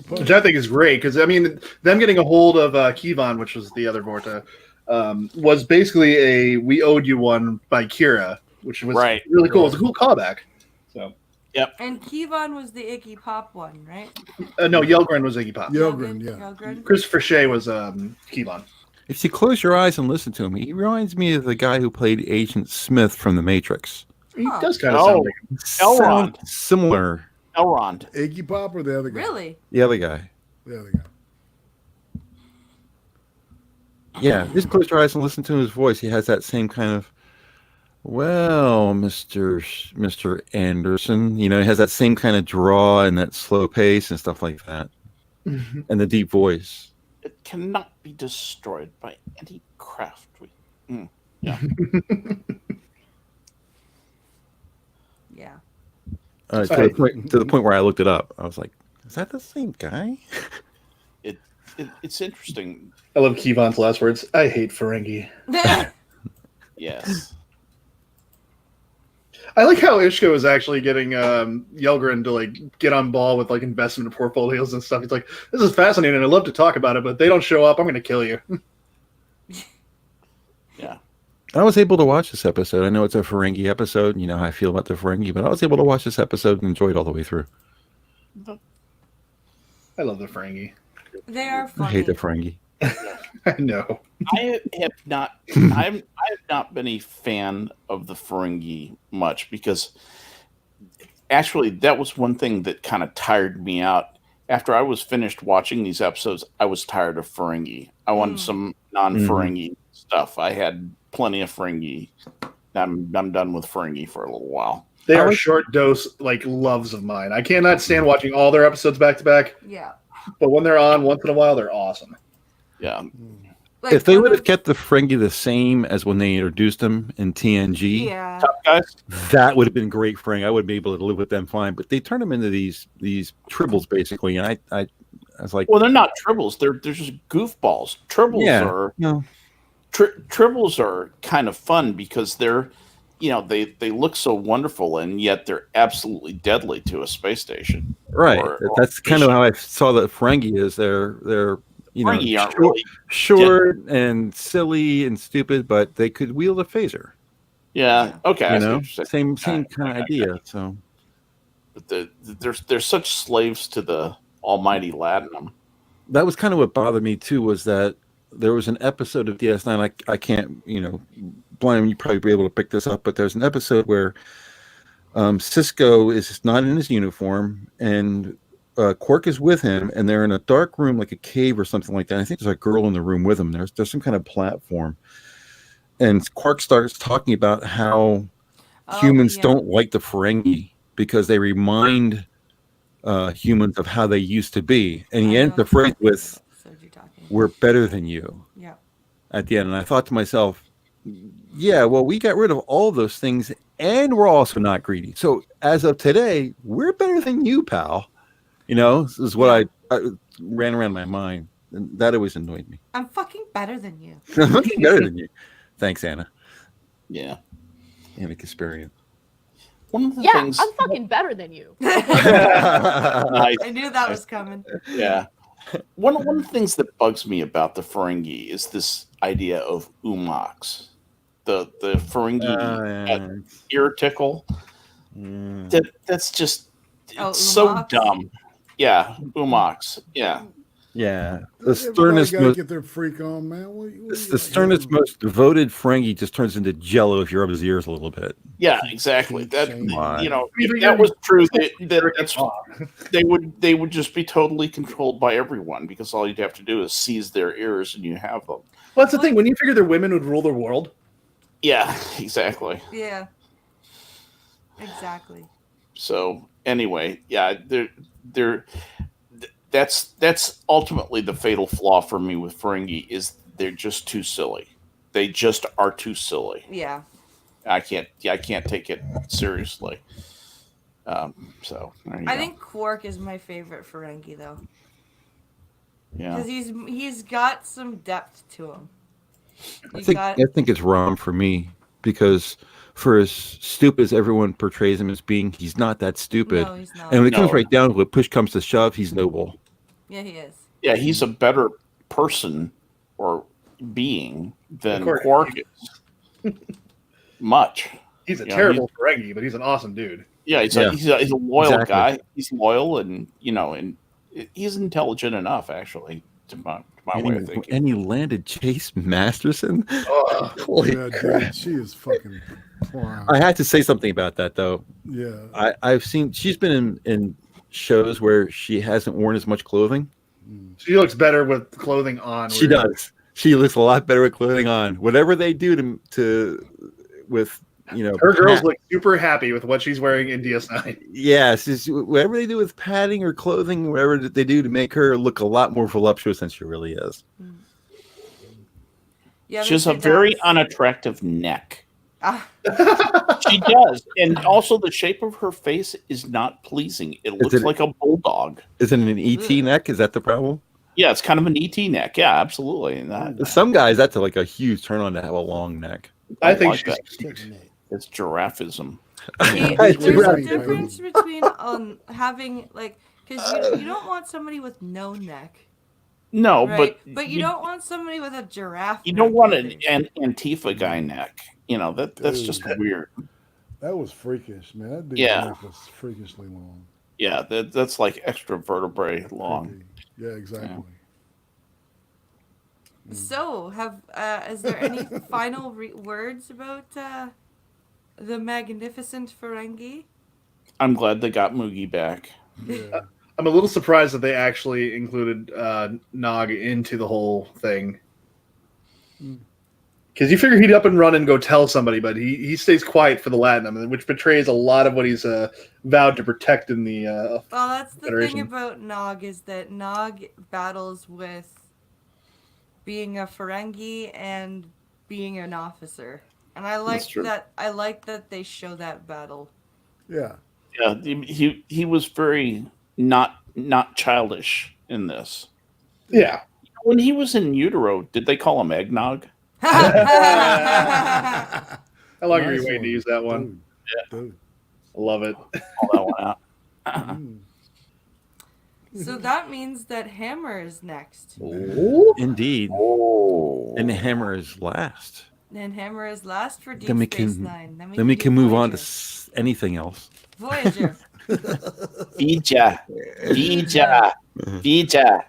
Which I think is great, because, I mean, them getting a hold of Kivon, which was the other Vorta, was basically a "we owed you one" by Kira, which was Right. really cool. It was a cool callback. So, And Kivon was the Iggy Pop one, right? no, Yelgren was Iggy Pop. Yelgren, yeah. Yelgren. Christopher Shea was Kivon. If you close your eyes and listen to him, he reminds me of the guy who played Agent Smith from The Matrix. He Huh. does kind of sound like him. Sound Elrond. similar. Elrond. Iggy Pop or the other guy? Really? The other guy. The other guy. Yeah, just close your eyes and listen to his voice. He has that same kind of, well, Mr. Anderson, he has that same kind of draw and that slow pace and stuff like that, and the deep voice. It cannot be destroyed by any craft. Yeah. Yeah. To the point where I looked it up, I was like, "Is that the same guy?" It's interesting. I love Kivon's last words. I hate Ferengi. Yes. I like how Ishka is actually getting Yelgren to get on ball with investment portfolios and stuff. He's like, "This is fascinating. And I love to talk about it, but they don't show up. I'm going to kill you." Yeah. I was able to watch this episode. I know it's a Ferengi episode, and you know how I feel about the Ferengi, but I was able to watch this episode and enjoy it all the way through. I love the Ferengi. They are I funny. hate the Ferengi. I know. I have not been a fan of the Ferengi much, because actually that was one thing that kind of tired me out. After I was finished watching these episodes, I was tired of Ferengi. I wanted some non-Ferengi stuff. I had plenty of Ferengi. I'm done with Ferengi for a little while. They are short dose loves of mine. I cannot stand watching all their episodes back to back, Yeah. but when they're on once in a while, they're awesome. Yeah. Like, if they one would have of- kept the Ferengi the same as when they introduced him in TNG, yeah, Tough guys. that would have been great Ferengi. I would be able to live with them fine. But they turned them into these tribbles basically, and I was like, Well, they're not tribbles. They're just goofballs. no, Tribbles are kind of fun because they're, they look so wonderful and yet they're absolutely deadly to a space station. right. Or That's kind of how I saw the Ferengi is. They're Ferengi aren't short, really. short and silly and stupid, but they could wield a phaser. Yeah. Okay. I You see know, what you're saying. same kind of idea. So But they're such slaves to the almighty Latinum. that was kind of what bothered me too. Was that there was an episode of DS9. I can't, Blind, you probably be able to pick this up, but there's an episode where Cisco is not in his uniform and Quark is with him, and they're in a dark room, like a cave or something like that. I think there's a girl in the room with him. There's some kind of platform, and Quark starts talking about how humans yeah. don't like the Ferengi because they remind humans of how they used to be, and he I ends know the phrase exactly with what episode you're talking about. "We're better than you." Yeah. At the end, and I thought to myself, yeah, well, we got rid of all those things, and we're also not greedy. So as of today, we're better than you, pal. This is what I ran around my mind, and that always annoyed me. I'm fucking better than you. I'm fucking better than you. Thanks, Anna. Yeah. Anna Kasparian. One of the Yeah, things. I'm fucking better than you. Nice. I knew that was coming. Yeah. One of the things that bugs me about the Ferengi is this idea of umox. The Ferengi ear tickle. That's just it's so umox? dumb. Yeah, umox. Yeah. Yeah, the Everybody sternest, gotta most, get their freak on, man. the sternest, most devoted Ferengi just turns into Jello if you rub his ears a little bit. Yeah, exactly. That Shame. if that was true, they would just be totally controlled by everyone because all you'd have to do is seize their ears and you have them. Well, that's the thing. When you figure the women would rule the world, Yeah, exactly. Yeah. Exactly. So anyway, yeah, that's ultimately the fatal flaw for me with Ferengi is they're just too silly. They just are too silly. Yeah. I can't take it seriously. So there you I go. think Quark is my favorite Ferengi though, Yeah. because he's got some depth to him. I think it's wrong for me because for as stupid as everyone portrays him as being, he's not that stupid. No, he's not. And when it comes No. right down to it, push comes to shove, he's noble. Yeah, he is. Yeah, he's a better person or being than Quark. Quark is. Much. he's a Yeah, terrible Ferengi, but he's an awesome dude. Yeah, he's Yeah. a loyal Exactly. guy. He's loyal and he's intelligent enough actually to my way of thinking. And he landed Chase Masterson. Oh, Holy Yeah, crap. dude, she is fucking prime. I had to say something about that though. Yeah. I've seen she's been in shows where she hasn't worn as much clothing. she looks better with clothing on. She does. She looks a lot better with clothing on. Whatever they do to with Her girls pat- look super happy with what she's wearing in DS9. Yes, whatever they do with padding or clothing, whatever they do to make her look a lot more voluptuous than she really is. Yeah, She has a Mr. very Dax. unattractive neck. Ah, She does, and also the shape of her face is not pleasing. It looks it- like a bulldog. Is it an ET Ugh. neck? Is that the problem? Yeah, it's kind of an ET neck. Yeah, absolutely. And that, Some guys, that's like a huge turn on to have a long neck. I think like she's that. Taking it. It's giraffism. See, Hey, there's a right. difference between having because you don't want somebody with no neck, No, right? but But you don't want somebody with a giraffe. you don't neck want either. an Antifa guy neck. That's just Dude. weird. That was freakish, man. That dude's Yeah. neck was freakishly long. Yeah, that's like extra vertebrae long. Creepy. Yeah, exactly. So, is there any final words about the magnificent Ferengi? Uh, I'm glad they got Moogie back. Yeah. I'm a little surprised that they actually included Nog into the whole thing. Because you figure he'd up and run and go tell somebody, but he stays quiet for the Latinum, which betrays a lot of what he's vowed to protect in the. Well, that's the Federation. thing about Nog is that Nog battles with being a Ferengi and being an officer. And I like That's true. that. I like that they show that battle. Yeah. Yeah, he was very not childish in this. Yeah. When he was in utero, did they call him eggnog? How long are you Nice waiting to use that one? Dude. I love it. All that one out. Mm. So that means that Hammer is next. Indeed. Oh, And the hammer is last. And Hammer is last for Deep Then we Space can Nine. then we do can move on to Voyager. anything else. Voyager. Vija, Vija.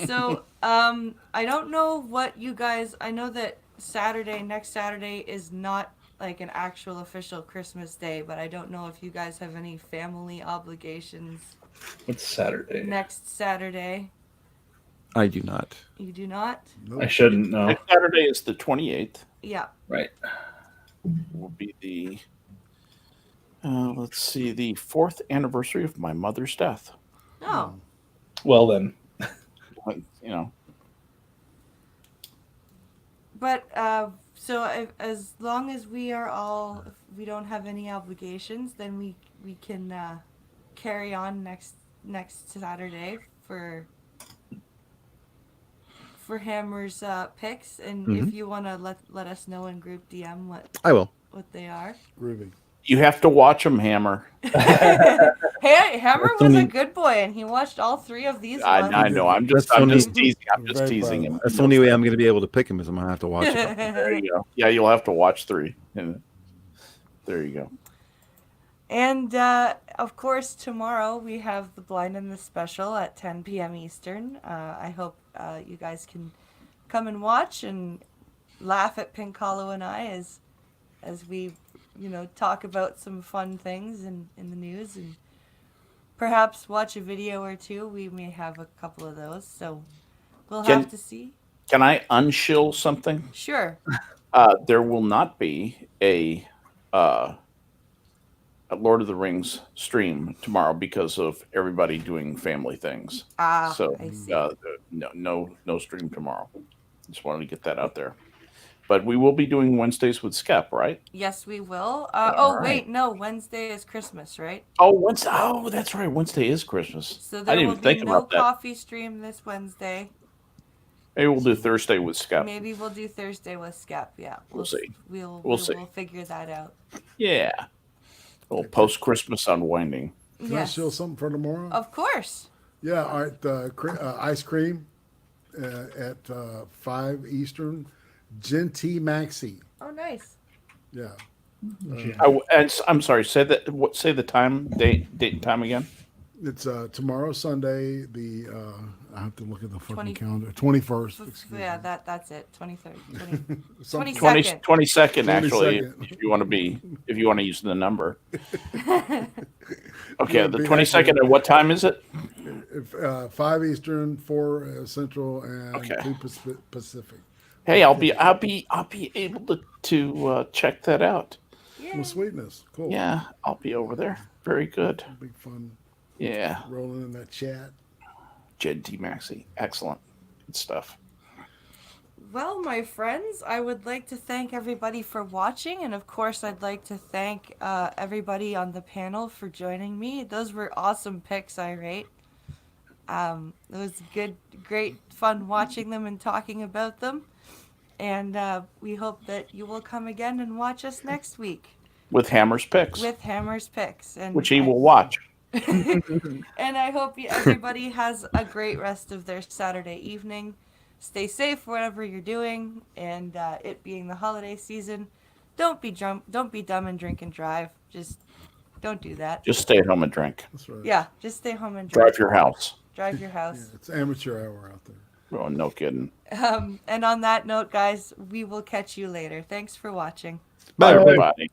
So, I don't know what you guys. I know that next Saturday is not like an actual official Christmas day, but I don't know if you guys have any family obligations It's Saturday. next Saturday. I do not. You do not? I shouldn't know. Next Saturday is the 28th. Yeah. Right. Will be the let's see, the 4th anniversary of my mother's death. Oh. Well then. You know, But so as long as we are all, if we don't have any obligations, then we can carry on next Saturday for Hammer's picks, and if you want to let us know in group DM I will. what they are. Groovy. you have to watch them, Hammer. Hey, Hammer That's was a only- good boy, and he watched all 3 of these I ones. know. I'm just That's teasing. I'm just Very teasing proud. him. That's the only way I'm going to be able to pick him is I'm going to have to watch it. There you go. Yeah, you'll have to watch 3. And there you go. And of course, tomorrow we have the Blind and the Special at 10 p.m. Eastern. I hope you guys can come and watch and laugh at Pink Hollow and I as we, talk about some fun things in the news, and perhaps watch a video or two. We may have a couple of those, so we'll have to see. Can I unshill something? Sure. There will not be a Lord of the Rings stream tomorrow because of everybody doing family things. So I see. no stream tomorrow. Just wanted to get that out there. But we will be doing Wednesdays with Skep, right? Yes, we will. All right. Wait, no. Wednesday is Christmas, right? Oh, Wednesday. Oh, that's right. Wednesday is Christmas. So I there didn't will even be think no about that. coffee stream this Wednesday. Maybe we'll do Thursday with Skep. Maybe we'll do Thursday with Skep. Yeah, We'll see. We'll see. We'll figure that out. Yeah. A little post-Christmas unwinding. Can I Yes, show something for tomorrow? of course. Yeah, all right. Ice cream at 5 Eastern. Genti Maxi. Oh, nice. Yeah. I'm sorry. Say that. Say the time, date, and time again. It's tomorrow, Sunday. I have to look at the fucking 20 calendar. 21st. Excuse Yeah, me. that's it. 23rd. Something- 22nd. 22nd, actually, 22nd. if you want to use the number. Okay, Yeah, the be 22nd. And what time is it? 5 Eastern, 4 Central, and Okay. 2 Pacific. Hey, I'll be able to check that out. Well, sweetness. Cool. Yeah, I'll be over there. Very good. Big fun Yeah, rolling in that chat. Jed T. Maxey, excellent, good stuff. Well, my friends, I would like to thank everybody for watching, and of course, I'd like to thank everybody on the panel for joining me. Those were awesome picks, Irate. It was great fun watching them and talking about them. And we hope that you will come again and watch us next week With Hammer's picks, with Hammer's Picks. And which he will watch. And I hope everybody has a great rest of their Saturday evening. Stay safe whatever you're doing, and it being the holiday season, don't be dumb and drink and drive. Just don't do that. Just stay at home and drink. That's right. Yeah, just stay home and drink. Drive your house. Drive your Yeah, house. it's amateur hour out there. Oh, no kidding. And on that note, guys, we will catch you later. Thanks for watching. Bye, everybody. Everybody.